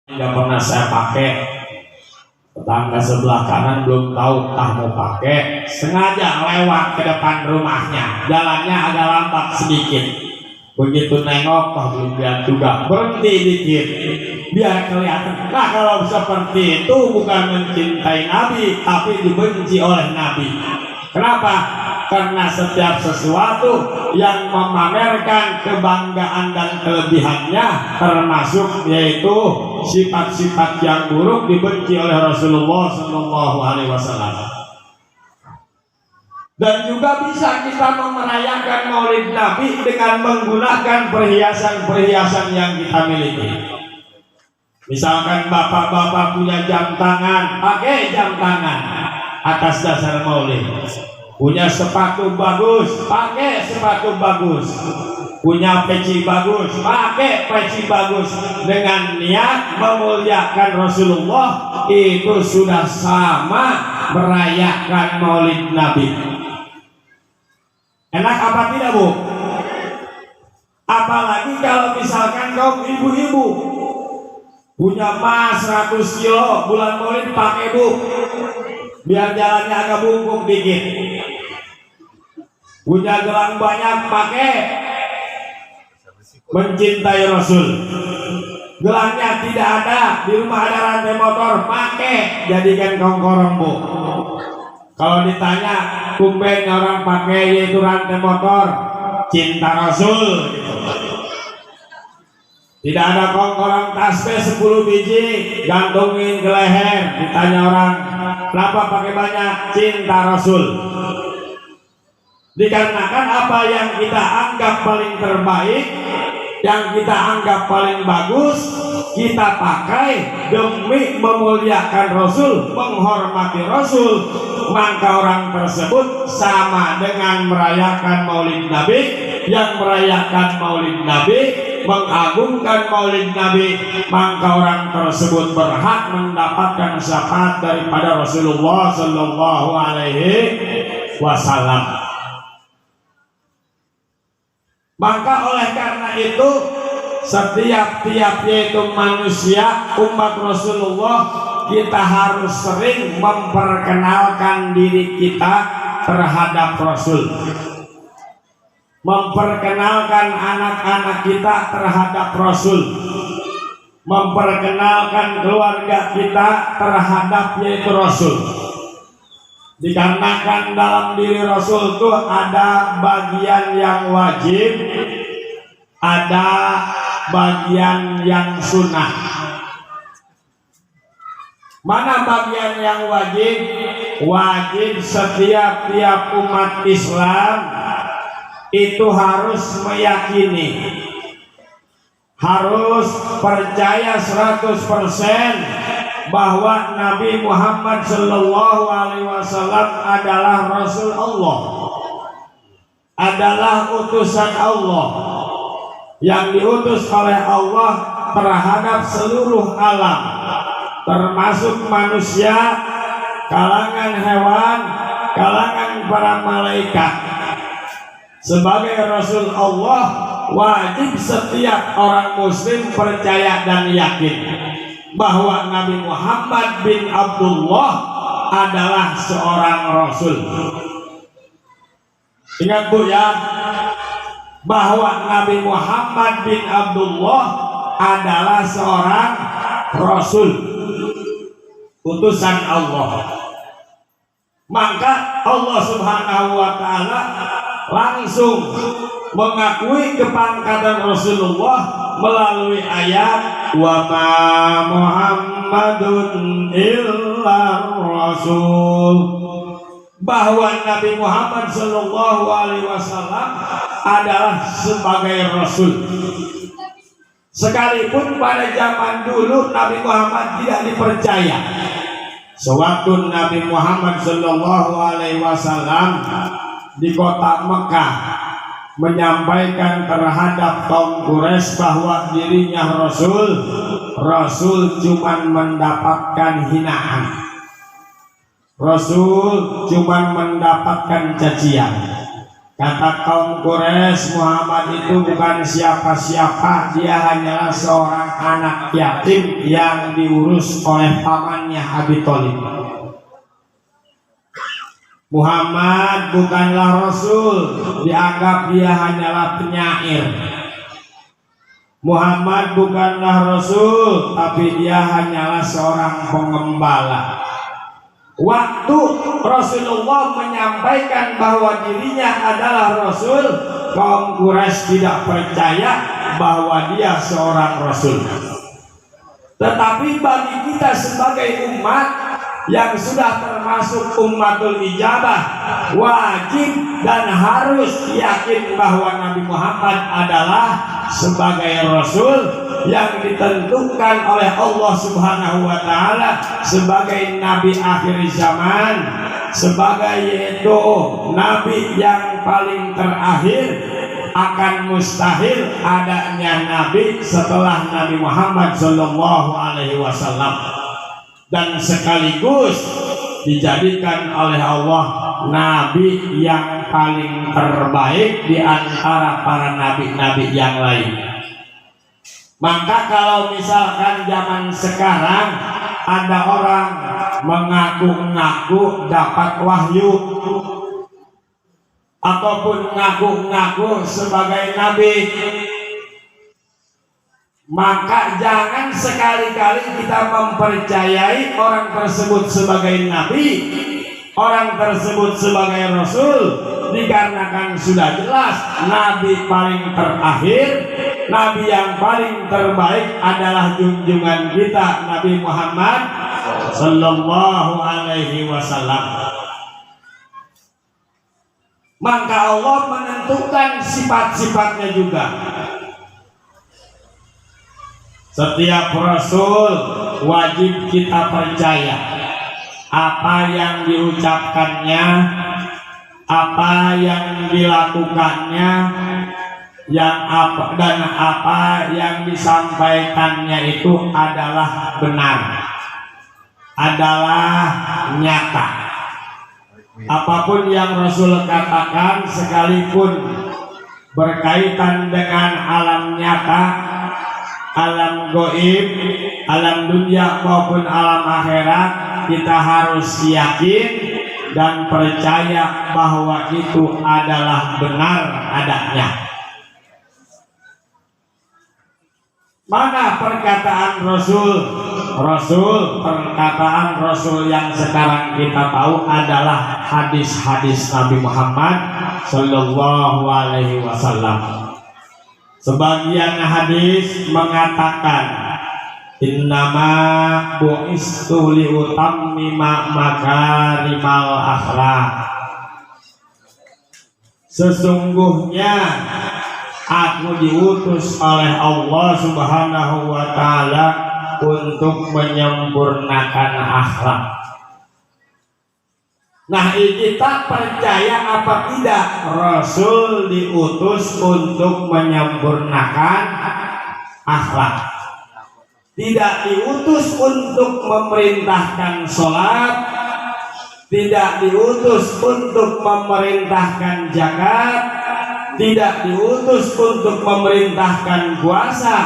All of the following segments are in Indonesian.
nggak pernah saya pakai. Tetangga sebelah kanan belum tahu tak mau pakai, sengaja lewat ke depan rumahnya, jalannya agak lambat sedikit. Begitu nengok, belum lihat juga, berhenti dikit biar kelihatan. Nah, kalau seperti itu bukan mencintai Nabi, tapi dibenci oleh Nabi. Kenapa? Karena setiap sesuatu yang memamerkan kebanggaan dan kelebihannya, termasuk yaitu sifat-sifat yang buruk, dibenci oleh Rasulullah SAW. Dan juga bisa kita merayakan Maulid Nabi dengan menggunakan perhiasan-perhiasan yang kita miliki. Misalkan bapak-bapak punya jam tangan, pakai jam tangan atas dasar Maulid. Punya sepatu bagus, pakai sepatu bagus. Punya peci bagus, pakai peci bagus. Dengan niat memuliakan Rasulullah, itu sudah sama merayakan Maulid Nabi. Enak apa tidak, Bu? Apalagi kalau misalkan kaum ibu-ibu punya emas 100 kilo, bulan Maulid pakai, Bu, biar jalannya agak bungkuk dikit. Punya gelang banyak, pakai, mencintai Rasul. Gelangnya tidak ada, di rumah ada rantai motor, pakai, jadikan kongkorong, Bu. Kalau ditanya, tumben orang pakai yaitu rantai motor, cinta Rasul gitu. Tidak ada kongkorong tasbih 10 biji gantungin ke leher. Ditanya orang, kenapa pakai banyak? Cinta Rasul. Dikarenakan apa yang kita anggap paling terbaik, yang kita anggap paling bagus, kita pakai demi memuliakan Rasul, menghormati Rasul, maka orang tersebut sama dengan merayakan Maulid Nabi. Yang merayakan Maulid Nabi, mengagungkan Maulid Nabi, maka orang tersebut berhak mendapatkan syafaat daripada Rasulullah Sallallahu Alaihi Wasallam. Maka oleh karena itu, setiap yaitu manusia umat Rasulullah, kita harus sering memperkenalkan diri kita terhadap Rasul, memperkenalkan anak-anak kita terhadap Rasul, memperkenalkan keluarga kita terhadap yaitu Rasul. Dikarenakan dalam diri Rasul itu ada bagian yang wajib, ada bagian yang sunnah. Mana bagian yang wajib? Wajib setiap umat Islam itu harus meyakini, harus percaya 100% bahwa Nabi Muhammad Sallallahu Alaihi Wasallam adalah Rasul Allah, adalah utusan Allah yang diutus oleh Allah terhadap seluruh alam, termasuk manusia, kalangan hewan, kalangan para malaikat. Sebagai Rasul Allah, wajib setiap orang muslim percaya dan yakin bahwa Nabi Muhammad bin Abdullah adalah seorang Rasul. Ingat, Bu, ya, bahwa Nabi Muhammad bin Abdullah adalah seorang Rasul, utusan Allah. Maka Allah Subhanahu wa Ta'ala langsung mengakui kepangkatan Rasulullah melalui ayat wa ma Muhammadun illa Rasul, bahwa Nabi Muhammad Sallallahu Alaihi Wasallam adalah sebagai Rasul. Sekalipun pada zaman dulu Nabi Muhammad tidak dipercaya. Sewaktu Nabi Muhammad Sallallahu Alaihi Wasallam di kota Mekah menyampaikan terhadap kaum Quraisy bahwa dirinya Rasul cuman mendapatkan hinaan, Rasul cuman mendapatkan cacian. Kata kaum Quraisy, Muhammad itu bukan siapa-siapa, dia hanyalah seorang anak yatim yang diurus oleh pamannya Abi Thalib. Muhammad bukanlah Rasul, dianggap dia hanyalah penyair. Muhammad bukanlah Rasul, tapi dia hanyalah seorang pengembala. Waktu Rasulullah menyampaikan bahwa dirinya adalah Rasul, kaum Quraisy tidak percaya bahwa dia seorang Rasul. Tetapi bagi kita sebagai umat yang sudah termasuk ummatul ijabah, wajib dan harus yakin bahwa Nabi Muhammad adalah sebagai Rasul yang ditentukan oleh Allah Subhanahu wa Ta'ala sebagai Nabi akhir zaman, sebagai yaitu Nabi yang paling terakhir. Akan mustahil adanya Nabi setelah Nabi Muhammad Sallallahu Alaihi Wasallam, dan sekaligus dijadikan oleh Allah Nabi yang paling terbaik di antara para nabi-nabi yang lain. Maka kalau misalkan zaman sekarang ada orang mengaku-ngaku dapat wahyu ataupun ngaku-ngaku sebagai nabi, maka jangan sekali-kali kita mempercayai orang tersebut sebagai nabi, orang tersebut sebagai rasul, dikarenakan sudah jelas nabi paling terakhir, nabi yang paling terbaik adalah junjungan kita Nabi Muhammad Sallallahu Alaihi Wasallam. Maka Allah menentukan sifat-sifatnya juga. Setiap Rasul wajib kita percaya apa yang diucapkannya, apa yang dilakukannya, dan apa yang disampaikannya itu adalah benar, adalah nyata. Apapun yang Rasul katakan, sekalipun berkaitan dengan alam nyata, alam goib, alam dunia maupun alam akhirat, kita harus yakin dan percaya bahwa itu adalah benar adanya. Mana perkataan perkataan Rasul yang sekarang kita tahu adalah hadis-hadis Nabi Muhammad Sallallahu Alaihi Wasallam. Sebagian hadis mengatakan, innama bu'istu liutammima makarimal akhlaq. Sesungguhnya aku diutus oleh Allah Subhanahu wa Ta'ala untuk menyempurnakan akhlak. Nah, kita percaya apa tidak Rasul diutus untuk menyempurnakan akhlak? Tidak diutus untuk memerintahkan sholat, tidak diutus untuk memerintahkan zakat, tidak diutus untuk memerintahkan puasa,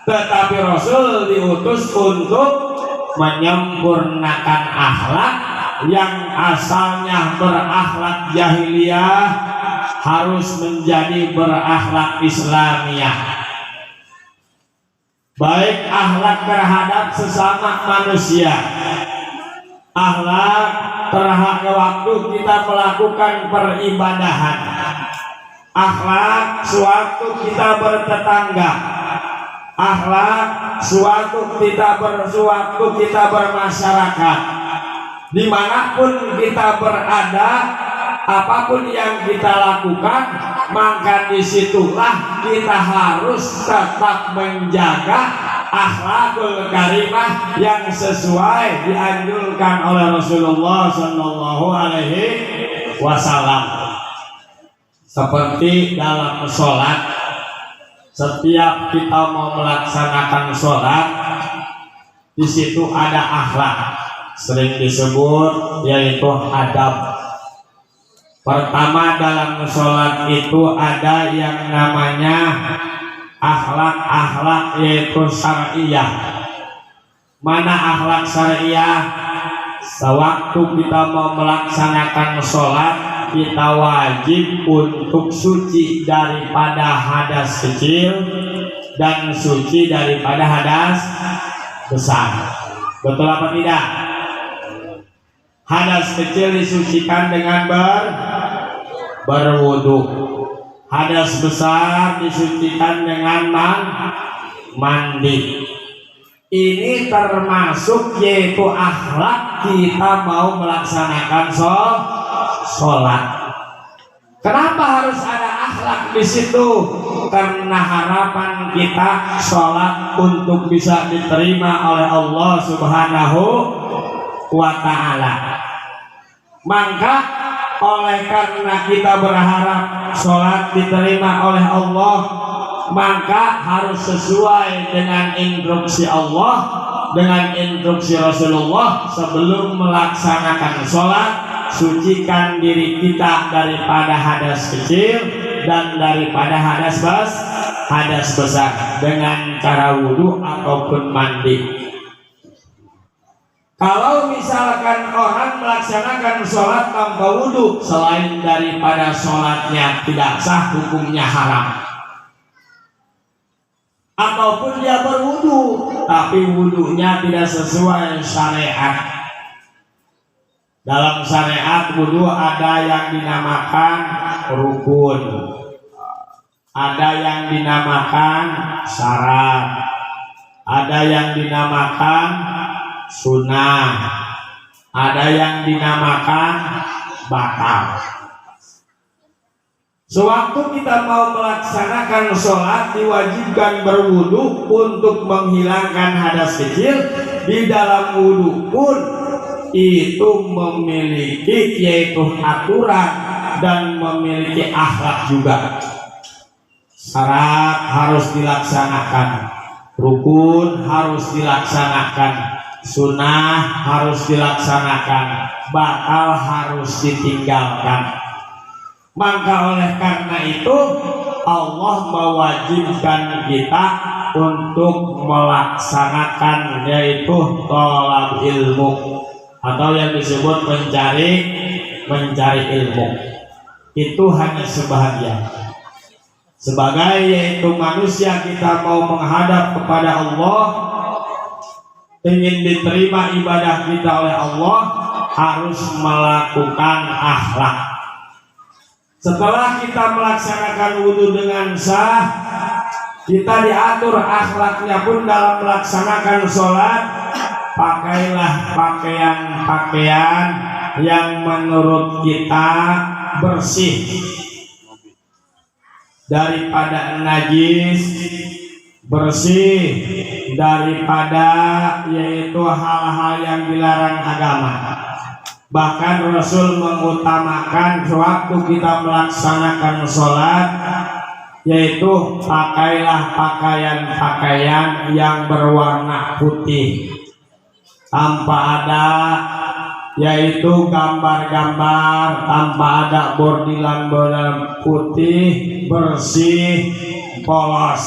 tetapi Rasul diutus untuk menyempurnakan akhlak yang asalnya berakhlak jahiliyah harus menjadi berakhlak Islamiyah. Baik akhlak terhadap sesama manusia, akhlak terhadap waktu kita melakukan peribadahan, akhlak sewaktu kita bertetangga, akhlak sewaktu kita bermasyarakat, dimanapun kita berada, apapun yang kita lakukan, maka disitulah kita harus tetap menjaga akhlakul karimah yang sesuai dianjurkan oleh Rasulullah Sallallahu Alaihi Wasallam. Seperti dalam sholat, setiap kita mau melaksanakan sholat, di situ ada akhlak, sering disebut yaitu adab. Pertama, dalam sholat itu ada yang namanya akhlak-akhlak, yaitu syariah. Mana akhlak syariah? Sewaktu kita mau melaksanakan sholat, kita wajib untuk suci daripada hadas kecil dan suci daripada hadas besar. Betul apa tidak? Hadas kecil disucikan dengan berwudu. Hadas besar disucikan dengan mandi. Ini termasuk yaitu akhlak kita mau melaksanakan sholat. Kenapa harus ada akhlak di situ? Karena harapan kita sholat untuk bisa diterima oleh Allah Subhanahu wa Ta'ala. Maka oleh karena kita berharap sholat diterima oleh Allah, maka harus sesuai dengan instruksi Allah, dengan instruksi Rasulullah. Sebelum melaksanakan sholat, sucikan diri kita daripada hadas kecil dan daripada hadas besar dengan cara wudhu ataupun mandi. Kalau misalkan orang melaksanakan sholat tanpa wudhu, selain daripada sholatnya tidak sah, hukumnya haram. Ataupun dia berwudhu tapi wudhunya tidak sesuai syariat. Dalam syariat wudhu ada yang dinamakan rukun, ada yang dinamakan syarat, ada yang dinamakan sunnah, ada yang dinamakan batal. Sewaktu kita mau melaksanakan sholat, diwajibkan berwudu untuk menghilangkan hadas kecil. Di dalam wudu pun itu memiliki yaitu aturan dan memiliki akhlak juga. Syarat harus dilaksanakan, rukun harus dilaksanakan, sunnah harus dilaksanakan, batal harus ditinggalkan. Maka oleh karena itu Allah mewajibkan kita untuk melaksanakan yaitu thalab ilmu, atau yang disebut mencari ilmu. Itu hanya sebahagian. Sebagai yaitu manusia, kita mau menghadap kepada Allah, ingin diterima ibadah kita oleh Allah, harus melakukan akhlak. Setelah kita melaksanakan wudhu dengan sah, kita diatur akhlaknya pun dalam melaksanakan sholat. Pakailah pakaian-pakaian yang menurut kita bersih daripada najis, bersih daripada yaitu hal-hal yang dilarang agama. Bahkan Rasul mengutamakan sewaktu kita melaksanakan sholat, yaitu pakailah pakaian-pakaian yang berwarna putih, tanpa ada yaitu gambar-gambar, tanpa ada bordilan-bordilan, putih, bersih, polos.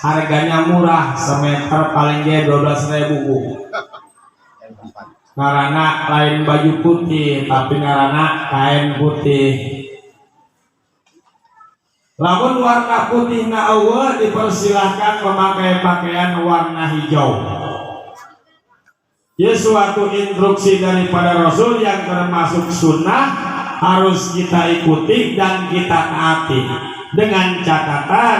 Harganya murah, semeter paling dia 12.000. Karena lain baju putih, tapi karena kain putih. Lamun warna putih na eueuh, dipersilahkan memakai pakaian warna hijau. Ya, suatu instruksi daripada Rasul yang termasuk sunnah, harus kita ikuti dan kita taati. Dengan catatan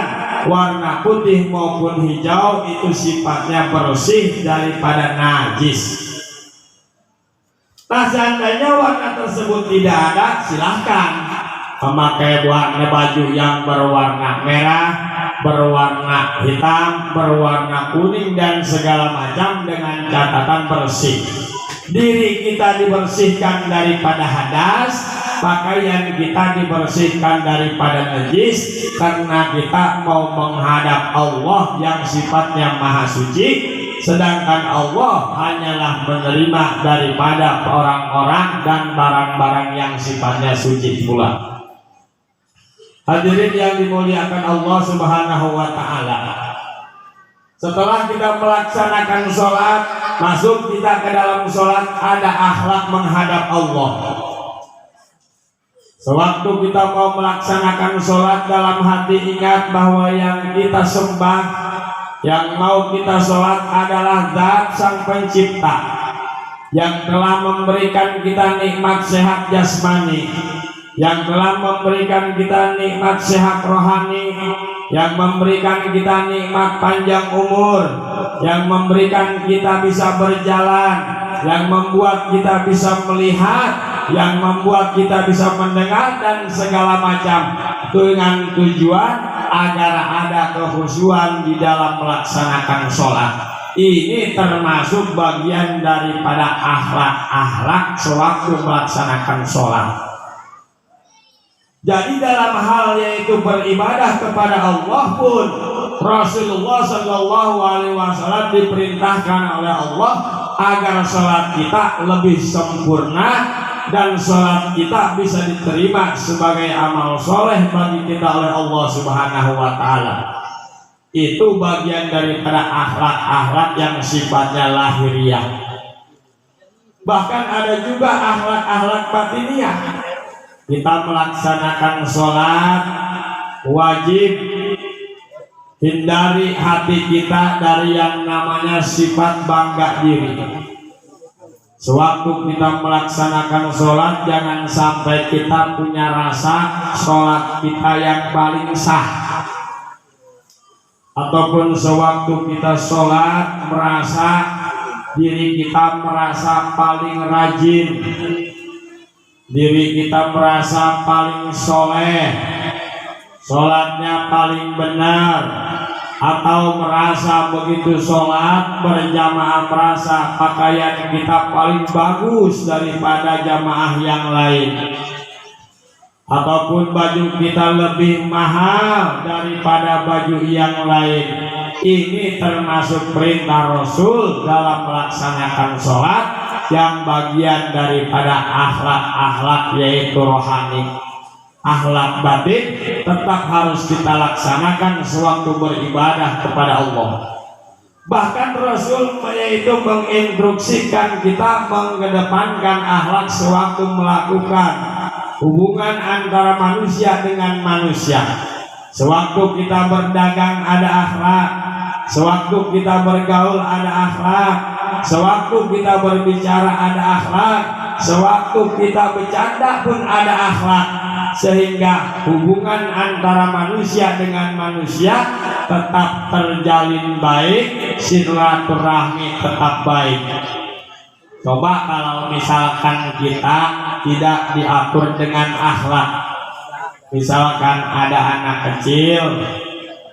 warna putih maupun hijau itu sifatnya bersih daripada najis. Nah, seandainya warna tersebut tidak ada, silahkan memakai warna baju yang berwarna merah, berwarna hitam, berwarna kuning, dan segala macam dengan catatan bersih. Diri kita dibersihkan daripada hadas, pakaian kita dibersihkan daripada najis, karena kita mau menghadap Allah yang sifatnya maha suci. sedangkan Allah hanyalah menerima daripada orang-orang dan barang-barang yang sifatnya suci pula. Hadirin yang dimuliakan Allah Subhanahu wa Ta'ala, setelah kita melaksanakan sholat, masuk kita ke dalam sholat, ada akhlak menghadap Allah. Sewaktu kita mau melaksanakan sholat, dalam hati ingat bahwa yang kita sembah, yang mau kita sholat adalah Zat Sang Pencipta yang telah memberikan kita nikmat sehat jasmani, yang telah memberikan kita nikmat sehat rohani, yang memberikan kita nikmat panjang umur, yang memberikan kita bisa berjalan, yang membuat kita bisa melihat, yang membuat kita bisa mendengar dan segala macam, dengan tujuan agar ada kekhusyuan di dalam melaksanakan sholat. Ini termasuk bagian daripada akhlak-akhlak sewaktu melaksanakan sholat. Jadi dalam hal yaitu beribadah kepada Allah pun Rasulullah Shallallahu Alaihi Wasallam diperintahkan oleh Allah agar sholat kita lebih sempurna dan sholat kita bisa diterima sebagai amal soleh bagi kita oleh Allah Subhanahu Wa Taala. Itu bagian daripada akhlak-akhlak yang sifatnya lahiriah. Bahkan ada juga akhlak-akhlak batiniah. Kita melaksanakan sholat wajib hindari hati kita dari yang namanya sifat bangga diri. Sewaktu kita melaksanakan sholat, jangan sampai kita punya rasa sholat kita yang paling sah. Ataupun sewaktu kita sholat merasa diri kita merasa paling rajin, diri kita merasa paling soleh, sholatnya paling benar, atau merasa begitu sholat berjamaah merasa pakaian kita paling bagus daripada jamaah yang lain, ataupun baju kita lebih mahal daripada baju yang lain. Ini termasuk perintah Rasul dalam melaksanakan sholat yang bagian daripada akhlak-akhlak yaitu rohani. Akhlak batin tetap harus kita laksanakan sewaktu beribadah kepada Allah. Bahkan Rasul yaitu menginstruksikan kita mengedepankan akhlak sewaktu melakukan hubungan antara manusia dengan manusia. Sewaktu kita berdagang ada akhlak, sewaktu kita bergaul ada akhlak, sewaktu kita berbicara ada akhlak, sewaktu kita bercanda pun ada akhlak, sehingga hubungan antara manusia dengan manusia tetap terjalin baik, silaturahmi tetap baik. Coba kalau misalkan kita tidak diatur dengan akhlak, misalkan ada anak kecil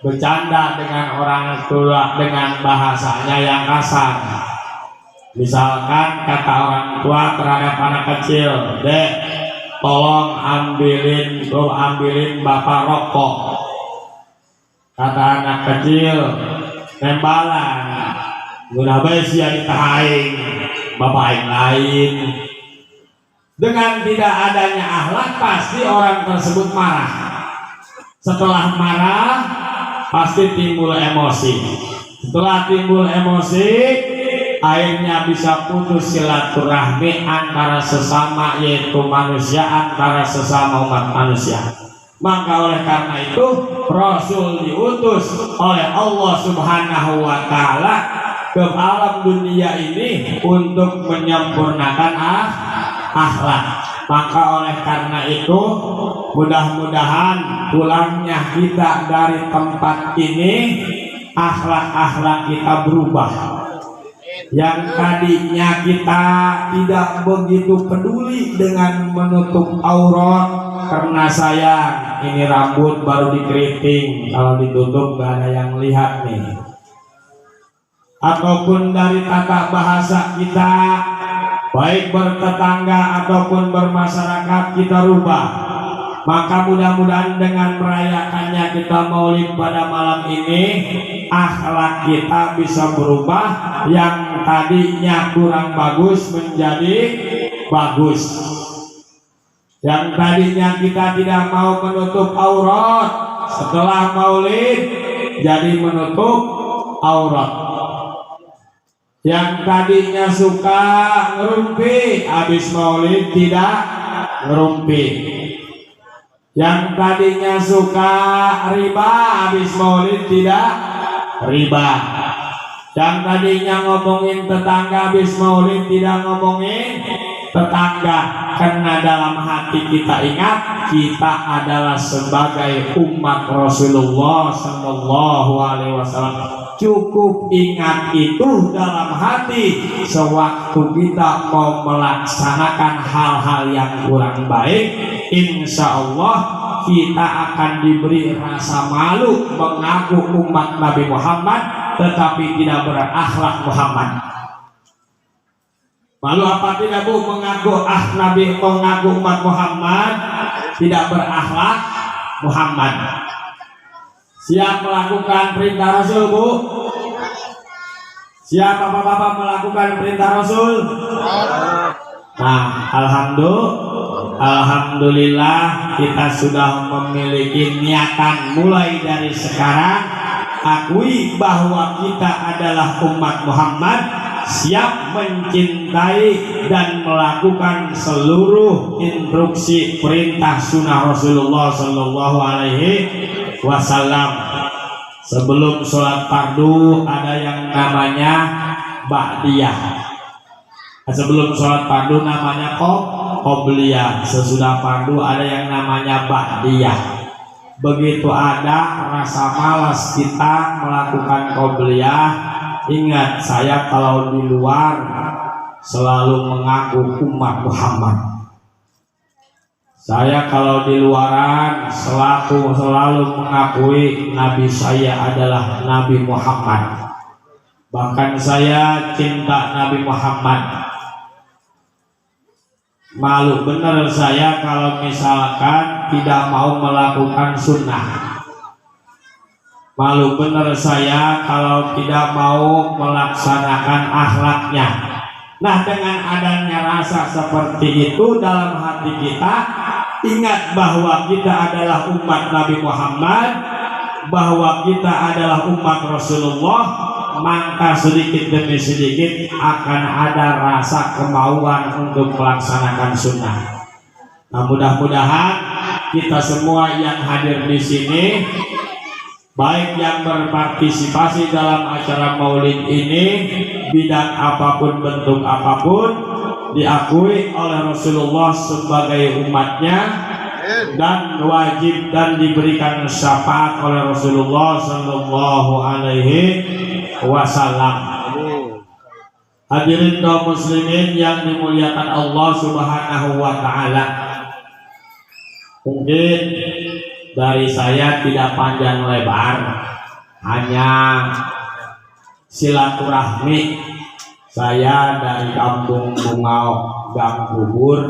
bercanda dengan orang tua dengan bahasanya yang kasar. Misalkan kata orang tua terhadap anak kecil, "Dek, tolong ambilin bapak rokok." Kata anak kecil, "Nembalan, guna besi yang ditahain bapak yang lain." Dengan tidak adanya akhlak pasti orang tersebut marah. Setelah marah pasti timbul emosi. Setelah timbul emosi, akhirnya bisa putus silaturahmi antara sesama yaitu manusia, antara sesama umat manusia. Maka oleh karena itu Rasul diutus oleh Allah Subhanahu wa Ta'ala ke alam dunia ini untuk menyempurnakan akhlak. Maka oleh karena itu mudah-mudahan pulangnya kita dari tempat ini akhlak-akhlak kita berubah. Yang tadinya kita tidak begitu peduli dengan menutup aurat karena sayang ini rambut baru dikeriting, kalau ditutup gak ada yang lihat nih. Ataupun dari tata bahasa kita baik bertetangga ataupun bermasyarakat kita rubah. Maka mudah-mudahan dengan merayakannya kita maulid pada malam ini, akhlak kita bisa berubah, yang tadinya kurang bagus menjadi bagus, yang tadinya kita tidak mau menutup aurat setelah maulid jadi menutup aurat, yang tadinya suka ngerumpi habis maulid tidak ngerumpi, yang tadinya suka riba habis maulid tidak riba, yang tadinya ngomongin tetangga habis maulid tidak ngomongin tetangga, karena dalam hati kita ingat kita adalah sebagai umat Rasulullah Sallallahu Alaihi Wasallam. Cukup ingat itu dalam hati, sewaktu kita mau melaksanakan hal-hal yang kurang baik, insya Allah kita akan diberi rasa malu mengaku umat Nabi Muhammad tetapi tidak berakhlak Muhammad. Malu apa tidak Bu mengaku Nabi, mengaku umat Muhammad tidak berakhlak Muhammad? Siap melakukan perintah Rasul Bu? Siap bapak-bapak melakukan perintah Rasul? Nah, alhamdulillah kita sudah memiliki niatan mulai dari sekarang, akui bahwa kita adalah umat Muhammad, siap mencintai dan melakukan seluruh instruksi perintah sunnah Rasulullah Sallallahu Alaihi Wasallam. Sebelum sholat fardu ada yang namanya ba'diyah. Sebelum sholat fardu namanya qobliyah. Sesudah fardu ada yang namanya ba'diyah. Begitu ada rasa malas kita melakukan qobliyah, ingat saya kalau di luar selalu mengaku umat Muhammad. Saya kalau di luaran selalu mengakui Nabi saya adalah Nabi Muhammad. Bahkan saya cinta Nabi Muhammad. Malu benar saya kalau misalkan tidak mau melakukan sunnah. Malu benar saya kalau tidak mau melaksanakan akhlaknya. Nah, dengan adanya rasa seperti itu dalam hati kita, ingat bahwa kita adalah umat Nabi Muhammad, bahwa kita adalah umat Rasulullah, maka sedikit demi sedikit akan ada rasa kemauan untuk melaksanakan sunnah. Nah, mudah-mudahan kita semua yang hadir di sini, baik yang berpartisipasi dalam acara maulid ini, bidang apapun, bentuk apapun, diakui oleh Rasulullah sebagai umatnya dan wajib dan diberikan syafaat oleh Rasulullah Sallallahu Alaihi Wasallam. Hadirin kaum muslimin yang dimuliakan Allah Subhanahu wa Ta'ala, mungkin dari saya tidak panjang lebar, hanya silaturahmi. Saya dari Kampung Bungau Gang Kubur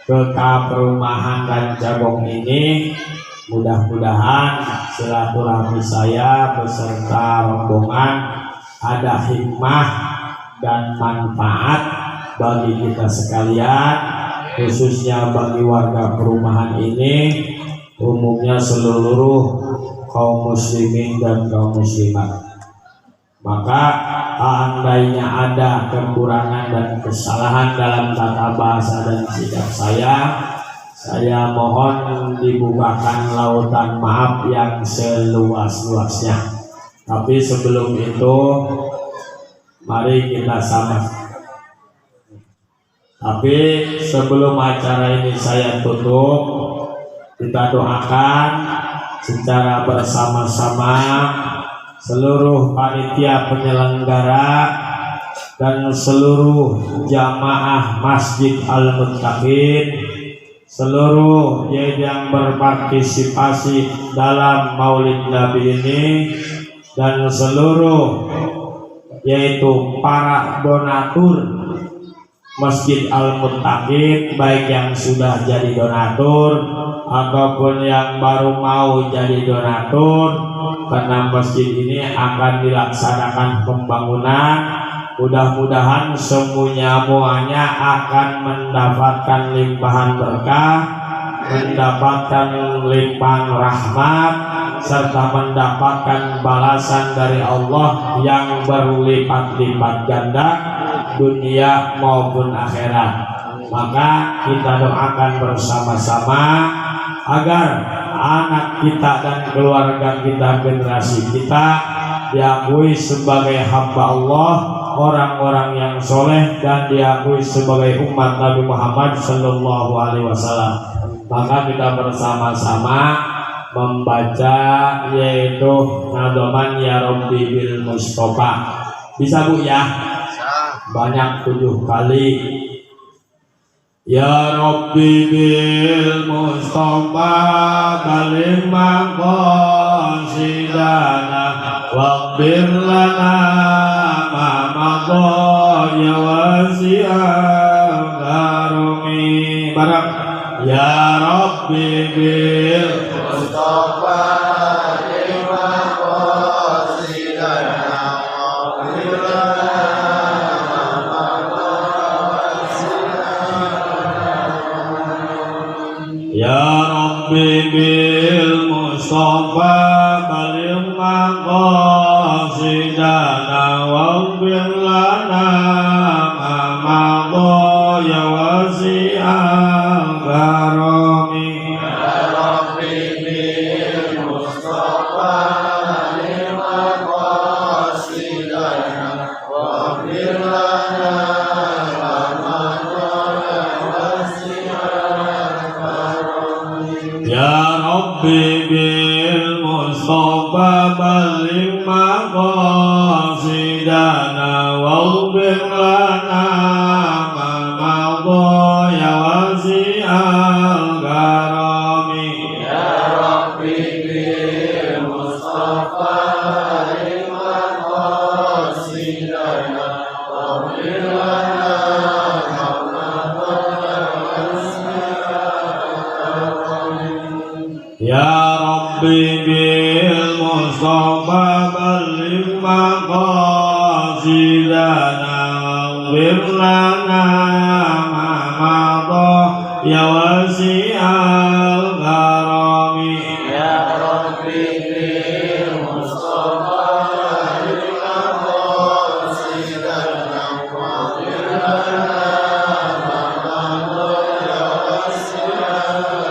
ke perumahan Rancagong ini, mudah-mudahan silaturahmi saya beserta rombongan ada hikmah dan manfaat bagi kita sekalian, khususnya bagi warga perumahan ini, umumnya seluruh kaum muslimin dan kaum muslimat. Maka andainya ada kekurangan dan kesalahan dalam tata bahasa dan sikap saya mohon dibukakan lautan maaf yang seluas-luasnya. Tapi sebelum itu mari kita sabar. Tapi sebelum acara ini saya tutup, kita doakan secara bersama-sama seluruh panitia penyelenggara dan seluruh jamaah Masjid Al-Muttaqin, seluruh yang berpartisipasi dalam Maulid Nabi ini, dan seluruh yaitu para donatur Masjid Al-Muttaqin, baik yang sudah jadi donatur ataupun yang baru mau jadi donatur, karena masjid ini akan dilaksanakan pembangunan. Mudah-mudahan semuanya akan mendapatkan limpahan berkah, mendapatkan limpahan rahmat, serta mendapatkan balasan dari Allah yang berlipat-lipat ganda dunia maupun akhirat. Maka kita doakan bersama-sama agar anak kita dan keluarga kita, generasi kita diakui sebagai hamba Allah, orang-orang yang soleh, dan diakui sebagai umat Nabi Muhammad Sallallahu Alaihi Wasallam. Maka kita bersama-sama membaca yaitu nadoman Ya Rabbi bil Mustafa. Bisa Bu ya? Banyak 7 kali. Ya Rabbi bil Mustafa baligh maqasidana waghfir lana ma madha ya wasi'al karami. Barang Ya Rabbi bil Mustafa baligh maqasidana waghfir lana. Ya Rabbi bil Mustafa baligh maqasidana waghfir lana ma madha ya wasi'al karami. Ya Rabbi bil Mustafa baligh maqasidana waghfir lana ma madha Ya Rabbi bil Mustafa baligh maqasidana waghfir lana ma madha ya wasi'al karami. Ya Rabbi bil Mustafa baligh maqasidana waghfir lana Ya Rabbi bil Mustafa baligh maqasidana waghfir lana ma madha ya wasi'al karami. Ya Rabbi bil Mustafa baligh maqasidana waghfir lana ma madha ya wasi'al karami. Ya Rabbi bil Mustafa baligh maqasidana waghfir lana ma madha ya wasi'al karami.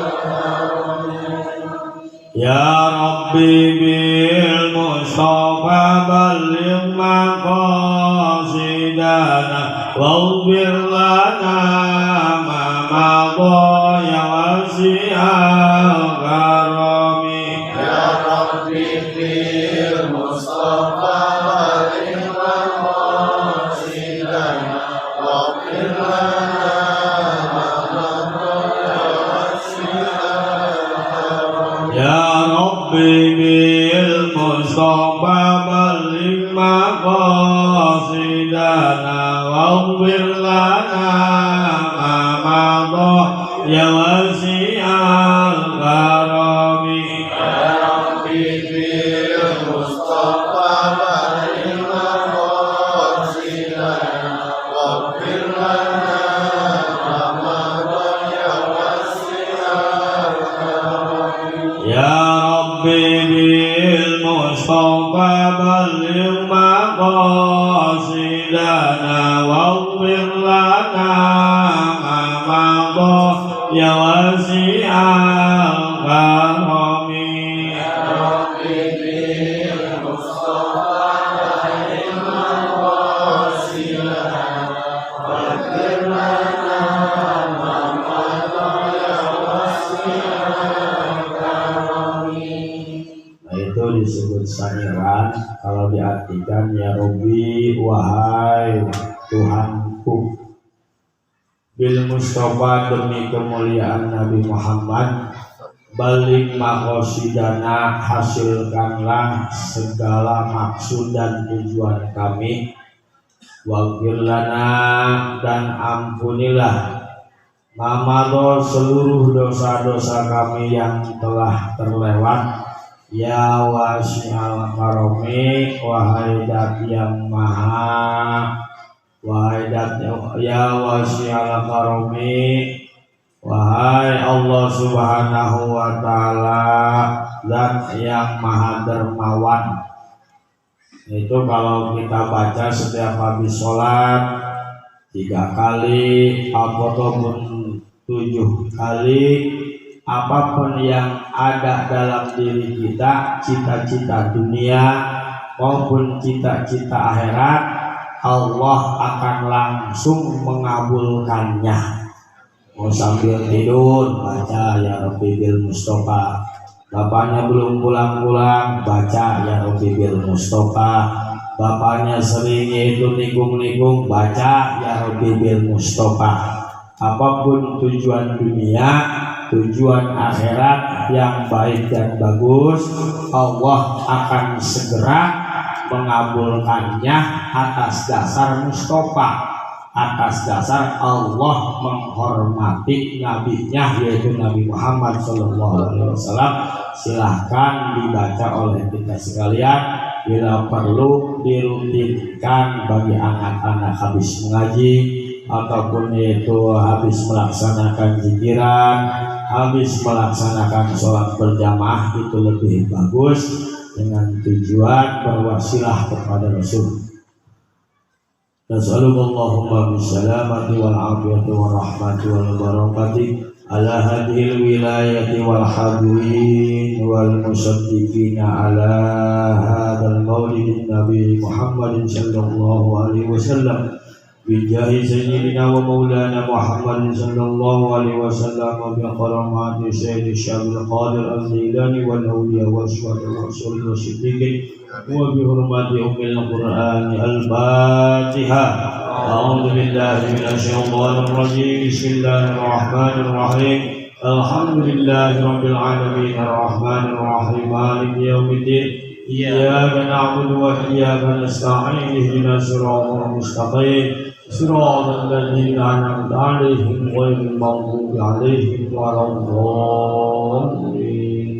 Ya Rabbi bil Mustafa baligh maqasidana waghfir lana ma madha ya wasi'al karami. Ya Rabbi bil Mustafa baligh maqasidana waghfir lana ma madha ya wasi'al karami. Ya Rabbi bil Mustafa baligh maqasidana waghfir lana ma madha ya wasi'al karami. Ya Rabbi bil Mustafa baligh maqasidana waghfir lana ma madha ya wasi'al karami. Ya Rabbi bil Mustafa baligh maqasidana waghfir lana ma madha ya wasi'al karami. Itu disebut saniran. Kalau diartikan ya Rabbi, wahai Tuhanku, bil Mustafa demi kemuliaan Nabi Muhammad, baligh maqasidana hasilkanlah segala maksud dan tujuan kami, waghfir lana dan ampunilah mamado seluruh dosa-dosa kami yang telah terlewat. Ya wasi'al karomi, wahai dat yang maha, wahai dat ya wasi'al karomi, wahai Allah subhanahu wa ta'ala, zat yang maha dermawan. Itu kalau kita baca setiap habis sholat 3 kali ataupun 7 kali, apapun yang ada dalam diri kita, cita-cita dunia maupun cita-cita akhirat, Allah akan langsung mengabulkannya. Mau sambil tidur baca ya Rabbi bil Mustafa, bapaknya belum pulang-pulang baca ya Rabbi bil Mustafa, bapaknya seringnya itu nikung-nikung baca ya Rabbi bil Mustafa. Apapun tujuan dunia, tujuan akhirat yang baik dan bagus, Allah akan segera mengabulkannya atas dasar Mustafa, atas dasar Allah menghormati nabinya yaitu Nabi Muhammad SAW. Silahkan dibaca oleh kita sekalian, bila perlu dirutinkan bagi anak-anak habis mengaji ataupun itu habis melaksanakan zikiran, habis melaksanakan sholat berjamaah, itu lebih bagus dengan tujuan berwasilah kepada Rasul. Nas'alukallahumma bisalamati wal afiyati wal rahmati wal barakati ala hadhil wilayati wal hadwin wal musaddiqina ala hadal maulidin nabi Muhammadin sallallahu alaihi wasallam bijahi sayyidina wa maulana Muhammadin sallallahu alaihi wasallam bi karamati sayyidi syabil qadir al-jilani wal awliya wa syuhada wa rasul wa siddiqin wa bi hurmati ummil qur'ani al-fatiha. A'udzu billahi minasy syaithanir rajim. Bismillahir rahmanir rahim. Alhamdulillahi rabbil alamin arrahmanir rahim maliki yaumiddin. Iyyaka na'budu wa iyyaka nasta'in ihdinas siratal mustaqim صراط الذين أنعمت عليهم غير المغضوب عليهم ولا الضالين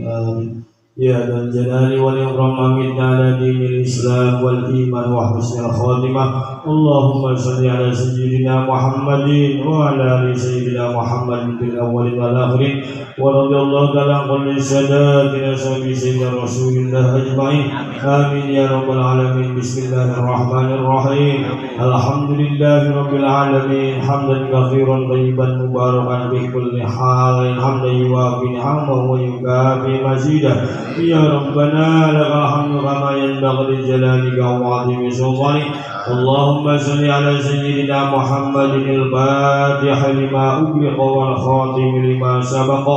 آمين. يا ذا الجلال والإكرام أمتنا على دين الإسلام والإيمان وحسن الخاتمة. اللهم صل على سيدنا محمد وعلى آل سيدنا محمد في الأولين والآخرين ورضي الله تعالى عن كل ساداتنا سيدنا رسول الله أجمعين آمين يا رب العالمين. بسم الله الرحمن الرحيم. الحمد لله رب العالمين حمدا كثيرا طيبا مباركا في كل حال حمدا يوافي نعمه ويكافي مزيدا. يا ربنا لك الحمد كما ينبغي لجلالك وعظيم سلطانك. اللهم صل على سيدنا محمد الفاتح لما أغلق والخاتم لما سبق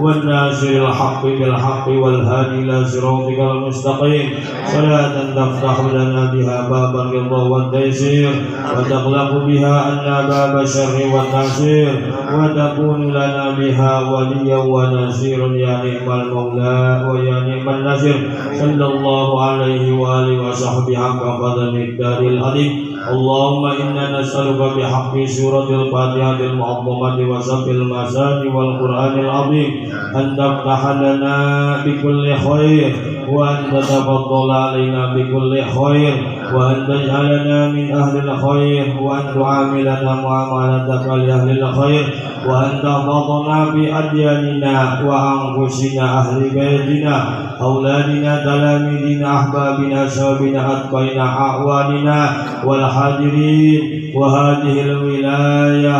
والناصر الحق بالحق والهادي إلى صراطك المستقيم. صلاة تفتح لنا بها باب الرضا والتيسير وتغلق بها عنا باب الشر والتعسير وتكون لنا بها وليا ونصيرا يا نعم المولى ويا نعم النصير. صلى الله عليه وآله وصحبه حق قدر الدار العظيم. اللهم إنا نسألك بحق سورة الفاتحة المعظمة وسبح المثاني والقرآن العظيم أن تفتح لنا بكل خير وأن تتفضل علينا بكل خير وأن تجعلنا من أهل الخير وأن تعاملنا معاملتك لأهل الخير وأن تحفظنا بأدياننا وأنفسنا أهل بيتنا أولادنا تلاميذنا أحبابنا شابنا أتبعنا أعواننا والحاضرين وهذه الولاية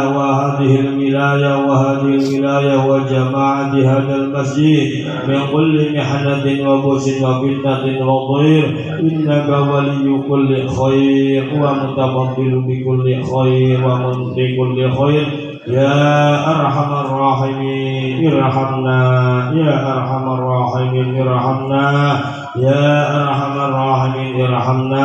وجماعة هذا المسجد من كل محنة وبؤس وفتنة وضير. إنك ولي كل خير ومتفضل بكل خير ومنطي كل خير ya arhamar rahimin irhamna ya arhamar rahimin irhamna ya arhamar rahimin irhamna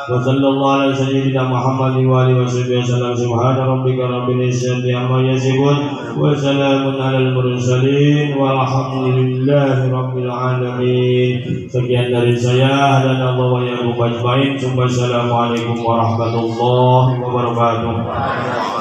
wa sallallahu ala sayyidina Muhammad wa alihi wasallam subhana rabbika rabbil izzati amma yasifun wa salamun alal mursalin walhamdulillahi rabbil alamin. Sekian dari saya dan Allah wa yakum ajmain. Assalamualaikum warahmatullahi wabarakatuh.